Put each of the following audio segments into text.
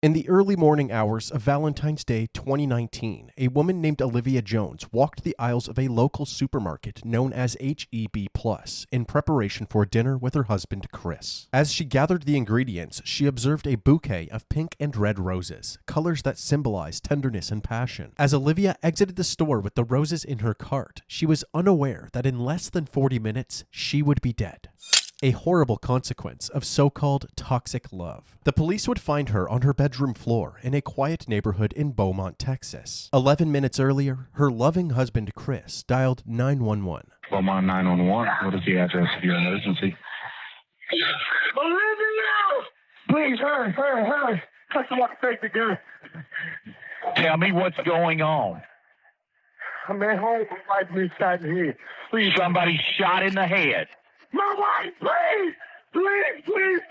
In the early morning hours of Valentine's Day 2019, a woman named Olivia Jones walked the aisles of a local supermarket known as HEB Plus in preparation for dinner with her husband Chris. As she gathered the ingredients, she observed a bouquet of pink and red roses, colors that symbolize tenderness and passion. As Olivia exited the store with the roses in her cart, she was unaware that in less than 40 minutes, she would be dead. A horrible consequence of so-called toxic love. The police would find her on her bedroom floor in a quiet neighborhood in Beaumont, Texas. 11 minutes earlier, her loving husband Chris dialed 911. Beaumont 911, what is the address of your emergency? Olivia! Please, hurry. Customer take the gun. Tell me what's going on. I'm at home, my wife been shot in the head. Please. Somebody shot in the head. My wife, please.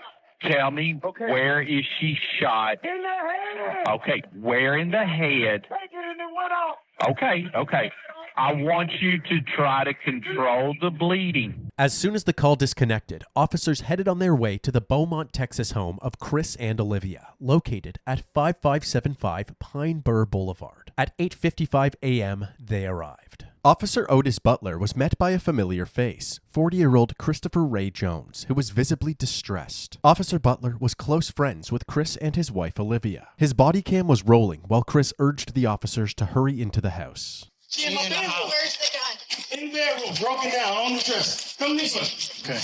Tell me, okay. Where is she shot? In the head. Okay, where in the head? Take it and it went off. Okay. I want you to try to control the bleeding. As soon as the call disconnected, officers headed on their way to the Beaumont, Texas home of Chris and Olivia, located at 5575 Pine Bur Boulevard. At 8:55 a.m., they arrived. Officer Otis Butler was met by a familiar face, 40-year-old Christopher Ray Jones, who was visibly distressed. Officer Butler was close friends with Chris and his wife Olivia. His body cam was rolling while Chris urged the officers to hurry into the house. She in my bedroom. Where's the gun? In the bedroom, broken down on the dresser. Come this way. Okay.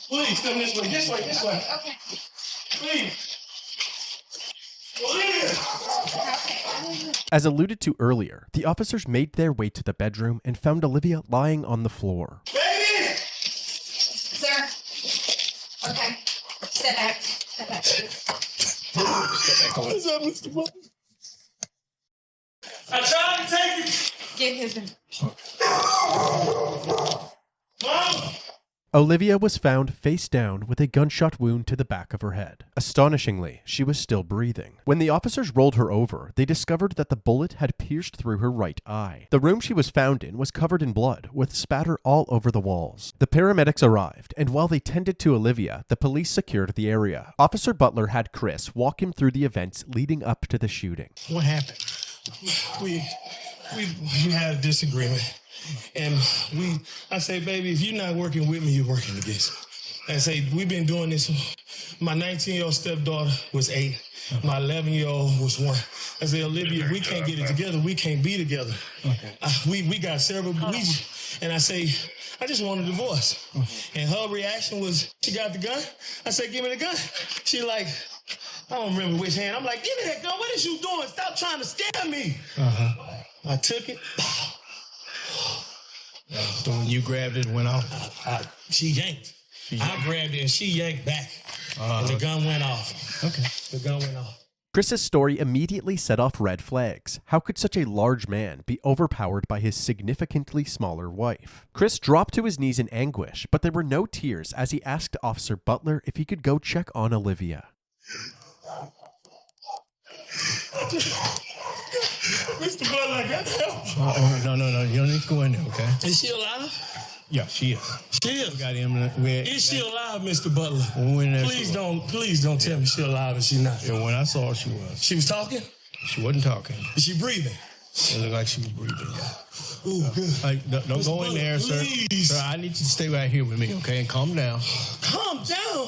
Please, come this way. This way. Okay. Please. Olivia! As alluded to earlier, the officers made their way to the bedroom and found Olivia lying on the floor. Baby! Sir. Okay. Step back. What's up, Mr. Butler? I tried to take it. Get his gun. Mom! Olivia was found face down with a gunshot wound to the back of her head. Astonishingly, she was still breathing. When the officers rolled her over, they discovered that the bullet had pierced through her right eye. The room she was found in was covered in blood, with spatter all over the walls. The paramedics arrived, and while they tended to Olivia, the police secured the area. Officer Butler had Chris walk him through the events leading up to the shooting. What happened? We had a disagreement. And I say, baby, if you're not working with me, you're working against me. I say, we've been doing this. My 19-year-old stepdaughter was 8. My 11-year-old was 1. I say, Olivia, we can't get it together. We can't be together. Okay. We got several. And I say, I just want a divorce. And her reaction was, she got the gun? I said, give me the gun. She like, I don't remember which hand. I'm like, give me that gun. What is you doing? Stop trying to scare me. I took it. So when you grabbed it, went off? She yanked. I grabbed it and she yanked back. And the gun went off. Okay. The gun went off. Chris's story immediately set off red flags. How could such a large man be overpowered by his significantly smaller wife? Chris dropped to his knees in anguish, but there were no tears as he asked Officer Butler if he could go check on Olivia. Mr. Butler, I got help. No. You don't need to go in there, okay? Is she alive? Yeah, she is. She is. We got him. Is she alive, Mr. Butler? When we went in there, Please don't tell me she's alive if she's not. Yeah, when I saw her, she was. She was talking? She wasn't talking. Is she breathing? It looked like she was breathing, yeah. Ooh, good. Like, don't go in there, sir. Please. Sir, I need you to stay right here with me, okay? And calm down. Calm down.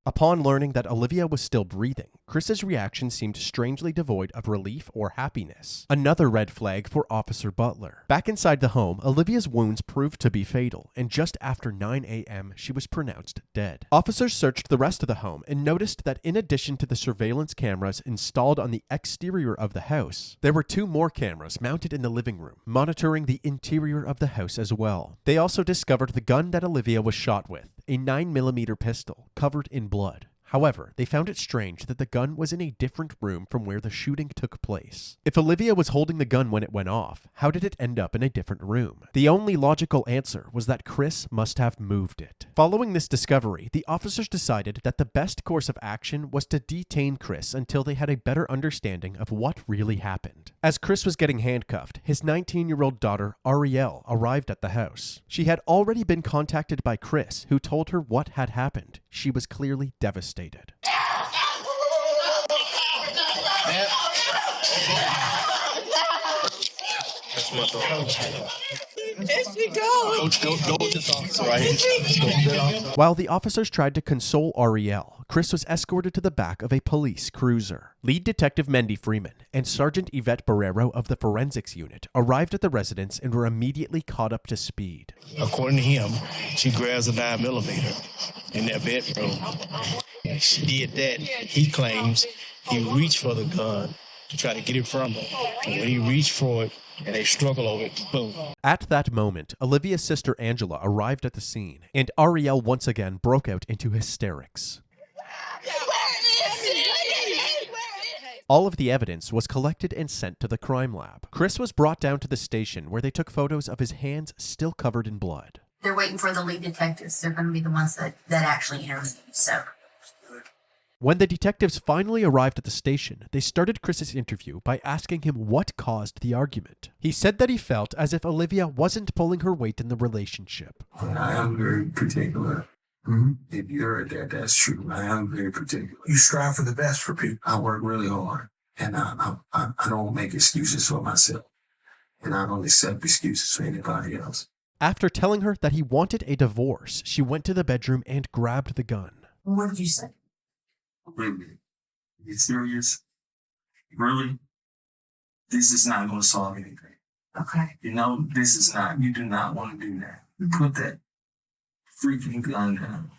Upon learning that Olivia was still breathing, Chris's reaction seemed strangely devoid of relief or happiness. Another red flag for Officer Butler. Back inside the home, Olivia's wounds proved to be fatal, and just after 9 a.m., she was pronounced dead. Officers searched the rest of the home and noticed that in addition to the surveillance cameras installed on the exterior of the house, there were 2 more cameras mounted in the living room, monitoring the interior of the house as well. They also discovered the gun that Olivia was shot with, a 9mm pistol covered in blood. However, they found it strange that the gun was in a different room from where the shooting took place. If Olivia was holding the gun when it went off, how did it end up in a different room? The only logical answer was that Chris must have moved it. Following this discovery, the officers decided that the best course of action was to detain Chris until they had a better understanding of what really happened. As Chris was getting handcuffed, his 19-year-old daughter, Ariel, arrived at the house. She had already been contacted by Chris, who told her what had happened. She was clearly devastated. There she goes. Go with this officer right here. While the officers tried to console Ariel, Chris was escorted to the back of a police cruiser. Lead Detective Mendy Freeman and Sergeant Yvette Barrero of the Forensics Unit arrived at the residence and were immediately caught up to speed. According to him, she grabs a 9mm in their bedroom. She did that. He claims he reached for the gun to try to get it from her. And when he reached for it and they struggle over it, boom. At that moment, Olivia's sister Angela arrived at the scene, and Ariel once again broke out into hysterics. All of the evidence was collected and sent to the crime lab. Chris was brought down to the station where they took photos of his hands still covered in blood. They're waiting for the lead detectives. They're going to be the ones that actually interview you. So When the detectives finally arrived at the station, they started Chris's interview by asking him what caused the argument. He said that he felt as if Olivia wasn't pulling her weight in the relationship. I am very particular. If you heard that, that's true. I am very particular. You strive for the best for people. I work really hard, and I don't make excuses for myself, and I don't accept excuses for anybody else. After telling her that he wanted a divorce, she went to the bedroom and grabbed the gun. what did you say? Wait a minute. You serious? Really? This is not going to solve anything. Okay. You know, this is not, you do not want to do that. Put that freaking gun down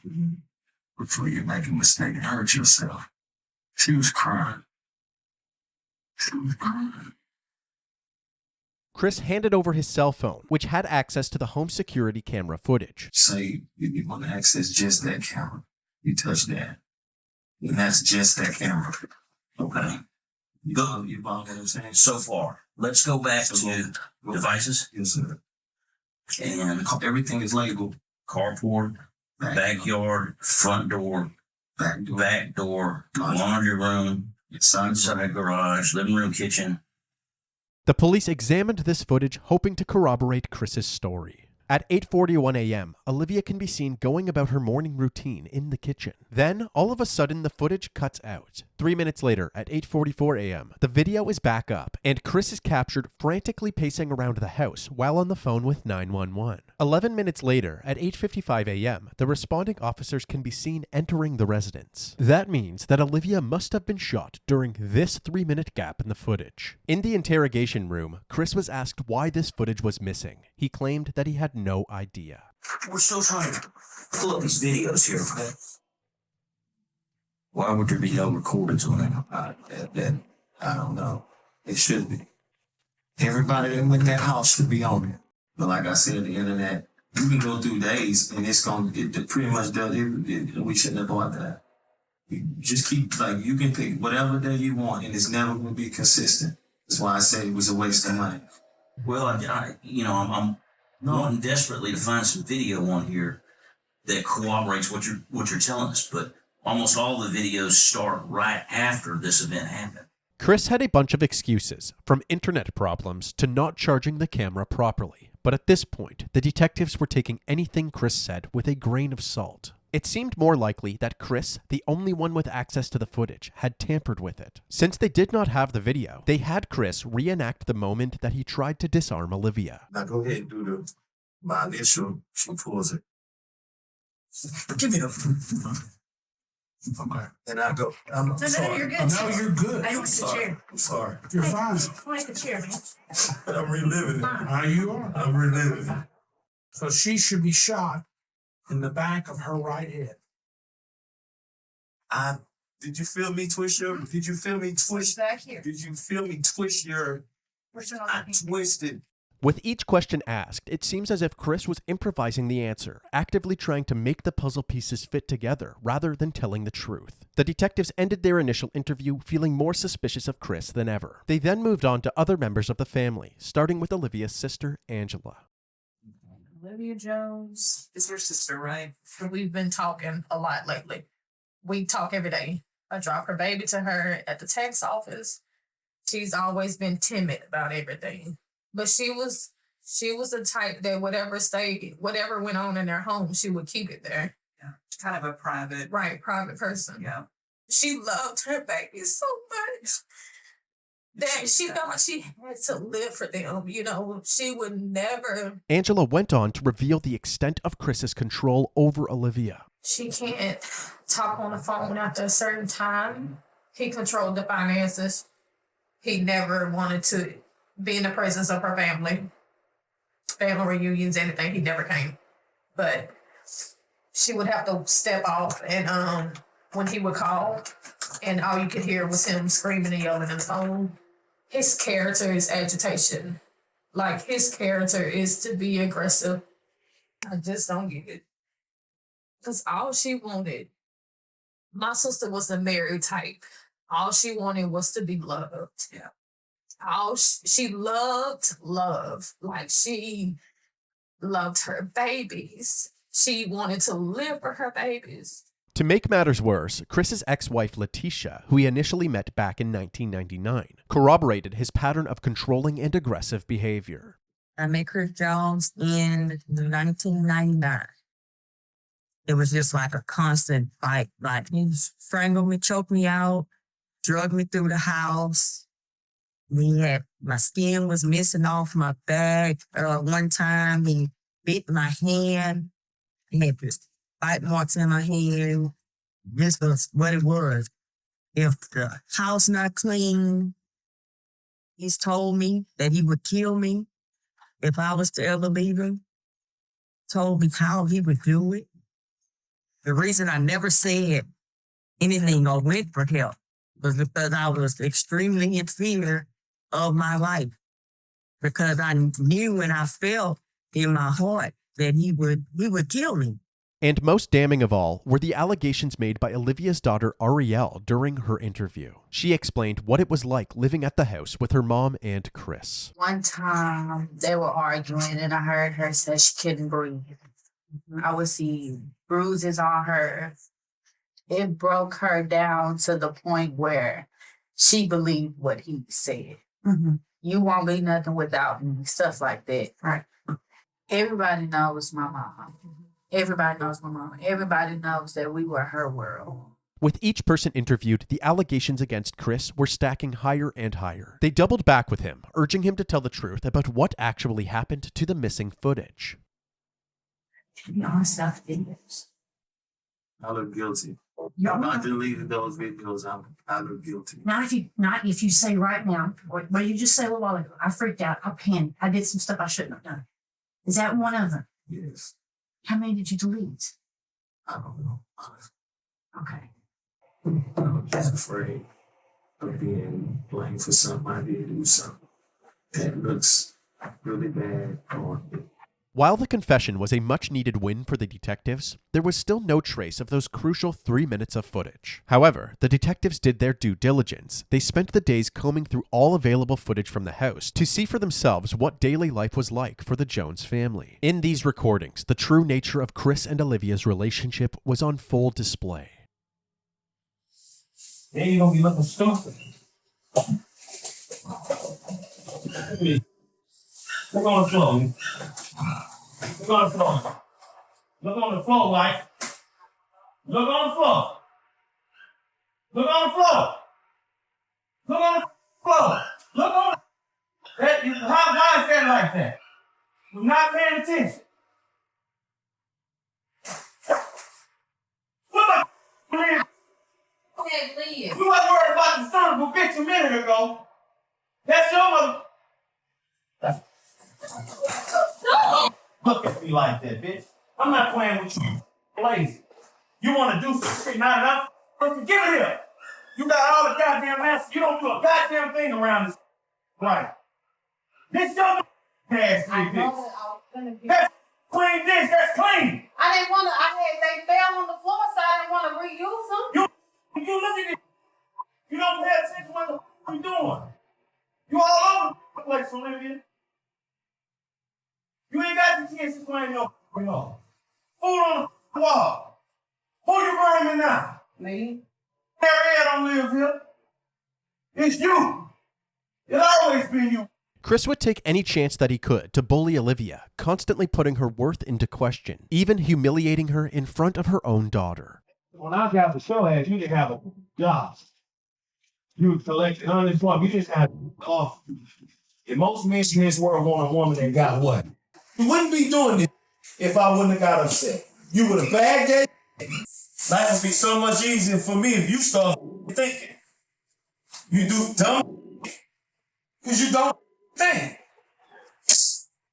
before you make a mistake and hurt yourself. She was crying. She was crying. Chris handed over his cell phone, which had access to the home security camera footage. Say you want to access just that camera. You touch that. And that's just that camera. Okay. Go, you follow what I'm saying? So far, let's go back to devices Yes, sir. and Everything is labeled. carport, backyard, front door, back door, laundry room, inside garage, living room, kitchen. The police examined this footage, hoping to corroborate Chris's story. At 8:41 a.m., Olivia can be seen going about her morning routine in the kitchen. Then, all of a sudden, the footage cuts out. 3 minutes later, at 8:44 a.m., the video is back up, and Chris is captured frantically pacing around the house while on the phone with 911. 11 minutes later, at 8:55 a.m., the responding officers can be seen entering the residence. That means that Olivia must have been shot during this 3-minute gap in the footage. In the interrogation room, Chris was asked why this footage was missing. He claimed that he had no idea. We're still trying to pull up these videos here, okay? Why would there be no recordings on it? I don't know. It should be. Everybody that went in that house should be on it. But like I said, the internet, you can go through days and it's going to get pretty much done. We shouldn't have bought that. You just keep, like, you can pick whatever day you want and it's never going to be consistent. That's why I said it was a waste of money. Well, I'm wanting desperately to find some video on here that corroborates what you're telling us, but almost all the videos start right after this event happened. Chris had a bunch of excuses, from internet problems to not charging the camera properly. But at this point, the detectives were taking anything Chris said with a grain of salt. It seemed more likely that Chris, the only one with access to the footage, had tampered with it. Since they did not have the video, they had Chris reenact the moment that he tried to disarm Olivia. Now go ahead and do my initial. She pulls it. Give me the. Okay. And I go. I'm sorry. You're good. No, you're good. I don't want the chair. I'm sorry. You're fine. I like the chair, man. I'm reliving it. You are. I'm reliving it. So she should be shot in the back of her right head. Did you feel me twist your? Did you feel me twist? Back here. Did you feel me twist your? We're still not I looking. twisted. With each question asked, it seems as if Chris was improvising the answer, actively trying to make the puzzle pieces fit together rather than telling the truth. The detectives ended their initial interview feeling more suspicious of Chris than ever. They then moved on to other members of the family, starting with Olivia's sister, Angela. Olivia Jones is your sister, right? We've been talking a lot lately. We talk every day. I drop her baby to her at the tax office. She's always been timid about everything. But she was the type that whatever went on in their home, she would keep it there. Yeah. She's kind of a private private person. Yeah. She loved her baby so much. that she felt like she had to live for them. You know, she would never. Angela went on to reveal the extent of Chris's control over Olivia. She can't talk on the phone after a certain time. He controlled the finances. He never wanted to be in the presence of her family reunions, anything. He never came. But she would have to step off, and when he would call, and all you could hear was him screaming and yelling on the phone. His character is agitation. Like, his character is to be aggressive. I just don't get it. Because all she wanted, my sister was a married type. All she wanted was to be loved. Yeah. She loved love. Like, she loved her babies. She wanted to live for her babies. To make matters worse, Chris's ex-wife Letitia, who he initially met back in 1999, corroborated his pattern of controlling and aggressive behavior. I met Chris Jones in 1999. It was just like a constant fight. Like, he strangled me, choked me out, drug me through the house. My skin was missing off my back. One time he bit my hand. He had this bite marks in my hand. This was what it was. If the house not clean, he's told me that he would kill me if I was to ever leave him. Told me how he would do it. The reason I never said anything or went for help was because I was extremely in fear of my life. Because I knew and I felt in my heart that he would kill me. And most damning of all were the allegations made by Olivia's daughter Arielle during her interview. She explained what it was like living at the house with her mom and Chris. One time they were arguing and I heard her say she couldn't breathe. I would see bruises on her. It broke her down to the point where she believed what he said. Mm-hmm. You won't be nothing without me, stuff like that. Right. Everybody knows my mom. Everybody knows my mom. Everybody knows that we were her world. With each person interviewed, the allegations against Chris were stacking higher and higher. They doubled back with him, urging him to tell the truth about what actually happened to the missing footage. To be honest, I videos. I look guilty. I'm not deleting those videos. I look guilty. Not if you say right now, what you just said a little while ago, I freaked out, I panicked, I did some stuff I shouldn't have done. Is that one of them? Yes. How many did you delete? I don't know. Okay. I'm just afraid of being blamed for something I did do something that looks really bad on me. While the confession was a much-needed win for the detectives, there was still no trace of those crucial 3 minutes of footage. However, the detectives did their due diligence. They spent the days combing through all available footage from the house to see for themselves what daily life was like for the Jones family. In these recordings, the true nature of Chris and Olivia's relationship was on full display. Then you're gonna be looking stupid. Look on the floor. Look on the floor. Look on the floor, White. Look on the floor. Look on the floor. Look on the floor. Look on that. Why is that like that? You're not paying attention. Look at you wasn't worried about the son of a bitch a minute ago. That's your mother. Don't look at me like that, bitch. I'm not playing with you. Lazy. You want to do some shit, not enough? Give it here. You got all the goddamn answers. You don't do a goddamn thing around this. Right. This your ass, bitch. That's clean dish. That's clean. I didn't want to. They fell on the floor, so I didn't want to reuse them. You look at it. You don't pay attention to what the fuck you doing. You all over the place, Olivia. You ain't got the chance to claim your food on the wall. Who you bringing now? Me. Harriet don't live here. It's you. It'll always be you. Chris would take any chance that he could to bully Olivia, constantly putting her worth into question, even humiliating her in front of her own daughter. When I got the show ass, you didn't have a job. You would collect unemployment. You just had off. If most men in this world want a woman that got what? You wouldn't be doing this if I wouldn't have got upset. You would have bagged that. Life would be so much easier for me if you start thinking. You do dumb because you don't think.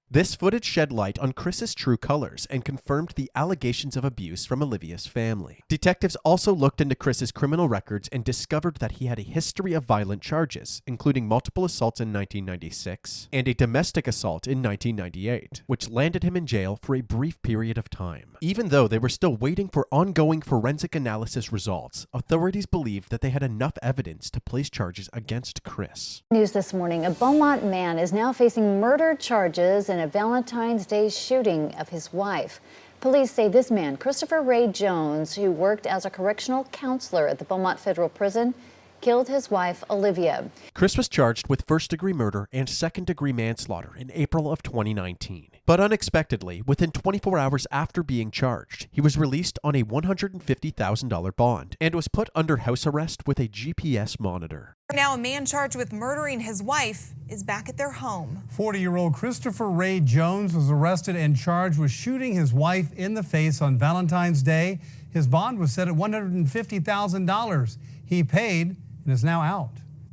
This footage shed light on Chris's true colors and confirmed the allegations of abuse from Olivia's family. Detectives also looked into Chris's criminal records and discovered that he had a history of violent charges, including multiple assaults in 1996 and a domestic assault in 1998, which landed him in jail for a brief period of time. Even though they were still waiting for ongoing forensic analysis results, authorities believed that they had enough evidence to place charges against Chris. News this morning, a Beaumont man is now facing murder charges in a Valentine's Day shooting of his wife. Police say this man, Christopher Ray Jones, who worked as a correctional counselor at the Beaumont Federal Prison, killed his wife, Olivia. Chris was charged with first-degree murder and second-degree manslaughter in April of 2019. But unexpectedly, within 24 hours after being charged, he was released on a $150,000 bond and was put under house arrest with a GPS monitor. Now a man charged with murdering his wife is back at their home. 40-year-old Christopher Ray Jones was arrested and charged with shooting his wife in the face on Valentine's Day. His bond was set at $150,000. He paid and is now out.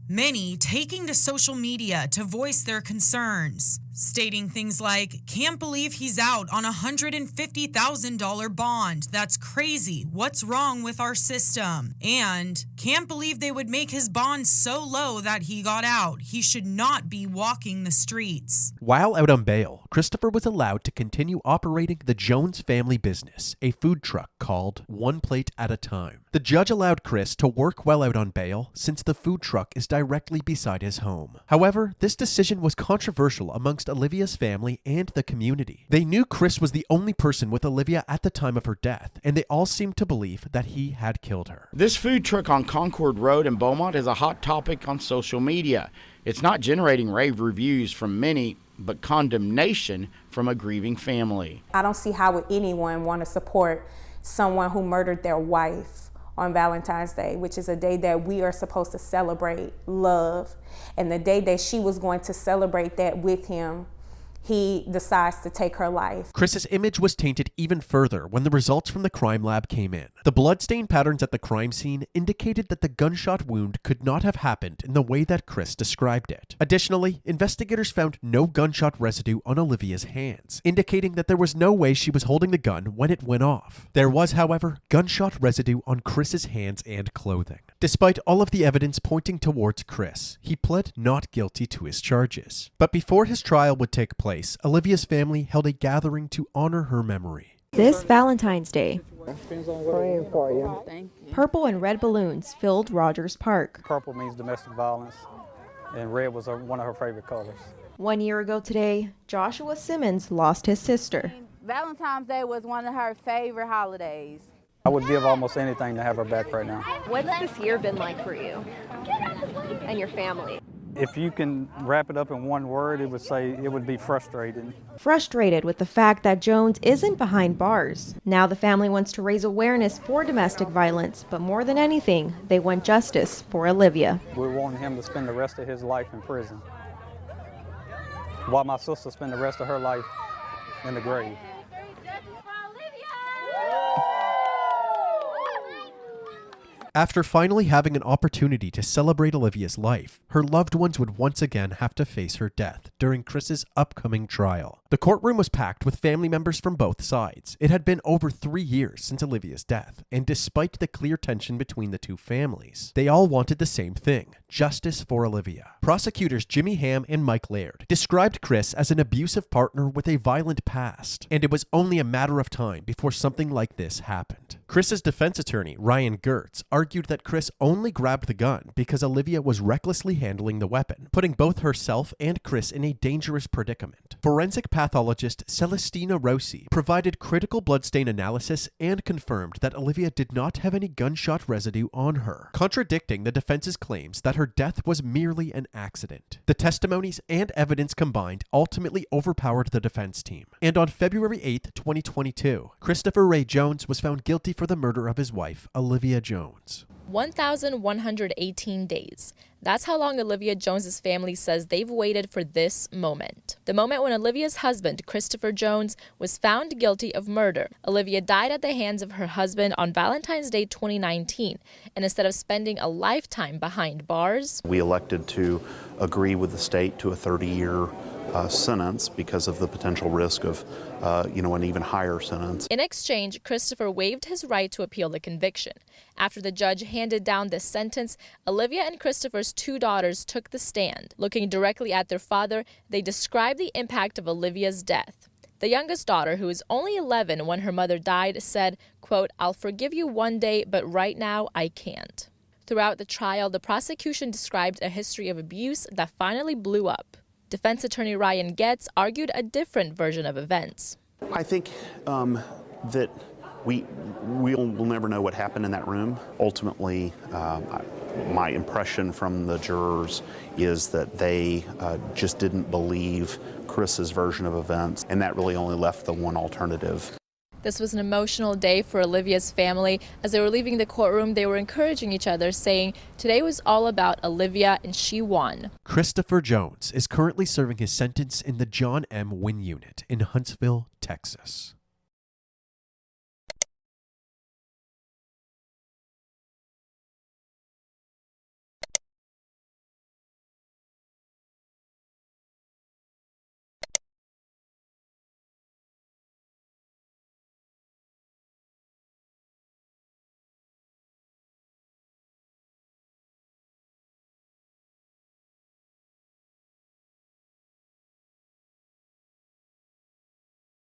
Many taking to social media to voice their concerns, stating things like, "Can't believe he's out on a $150,000 bond. That's crazy. What's wrong with our system?" And, "Can't believe they would make his bond so low that he got out. He should not be walking the streets." While out on bail, Christopher was allowed to continue operating the Jones family business, a food truck called One Plate at a Time. The judge allowed Chris to work while out on bail since the food truck is directly beside his home. However, this decision was controversial amongst Olivia's family and the community. They knew Chris was the only person with Olivia at the time of her death, and they all seemed to believe that he had killed her. This food truck on Concord Road in Beaumont is a hot topic on social media. It's not generating rave reviews from many, but condemnation from a grieving family. I don't see how would anyone want to support someone who murdered their wife on Valentine's Day, which is a day that we are supposed to celebrate love. And the day that she was going to celebrate that with him, he decides to take her life. Chris's image was tainted even further when the results from the crime lab came in. The bloodstain patterns at the crime scene indicated that the gunshot wound could not have happened in the way that Chris described it. Additionally, investigators found no gunshot residue on Olivia's hands, indicating that there was no way she was holding the gun when it went off. There was, however, gunshot residue on Chris's hands and clothing. Despite all of the evidence pointing towards Chris, he pled not guilty to his charges. But before his trial would take place, Olivia's family held a gathering to honor her memory. This Valentine's Day, Praying for you. purple and red balloons filled Rogers Park. Purple means domestic violence, and red was one of her favorite colors. 1 year ago today, Joshua Simmons lost his sister. Valentine's Day was one of her favorite holidays. I would give almost anything to have her back right now. What's this year been like for you and your family? If you can wrap it up in one word, it would be frustrating. Frustrated with the fact that Jones isn't behind bars. Now the family wants to raise awareness for domestic violence, but more than anything, they want justice for Olivia. We want him to spend the rest of his life in prison, while my sister spent the rest of her life in the grave. After finally having an opportunity to celebrate Olivia's life, her loved ones would once again have to face her death during Chris's upcoming trial. The courtroom was packed with family members from both sides. It had been over 3 years since Olivia's death, and despite the clear tension between the two families, they all wanted the same thing: justice for Olivia. Prosecutors Jimmy Ham and Mike Laird described Chris as an abusive partner with a violent past, and it was only a matter of time before something like this happened. Chris's defense attorney, Ryan Gertz, argued that Chris only grabbed the gun because Olivia was recklessly handling the weapon, putting both herself and Chris in a dangerous predicament. Forensic pathologist Celestina Rossi provided critical bloodstain analysis and confirmed that Olivia did not have any gunshot residue on her, contradicting the defense's claims that her death was merely an accident. The testimonies and evidence combined ultimately overpowered the defense team, and on February 8, 2022, Christopher Ray Jones was found guilty for the murder of his wife, Olivia Jones. 1,118 days. That's how long Olivia Jones's family says they've waited for this moment. The moment when Olivia's husband, Christopher Jones, was found guilty of murder. Olivia died at the hands of her husband on Valentine's Day 2019, and instead of spending a lifetime behind bars, we elected to agree with the state to a 30-year sentence because of the potential risk of, an even higher sentence. In exchange, Christopher waived his right to appeal the conviction. After the judge handed down this sentence, Olivia and Christopher's 2 daughters took the stand. Looking directly at their father, they described the impact of Olivia's death. The youngest daughter, who was only 11 when her mother died, said, quote, "I'll forgive you one day, but right now I can't." Throughout the trial, the prosecution described a history of abuse that finally blew up. Defense attorney Ryan Getz argued a different version of events. I think that we'll never know what happened in that room. Ultimately, my impression from the jurors is that they just didn't believe Chris's version of events, and that really only left the one alternative. This was an emotional day for Olivia's family. As they were leaving the courtroom, they were encouraging each other, saying, "Today was all about Olivia and she won." Christopher Jones is currently serving his sentence in the John M. Wynne Unit in Huntsville, Texas.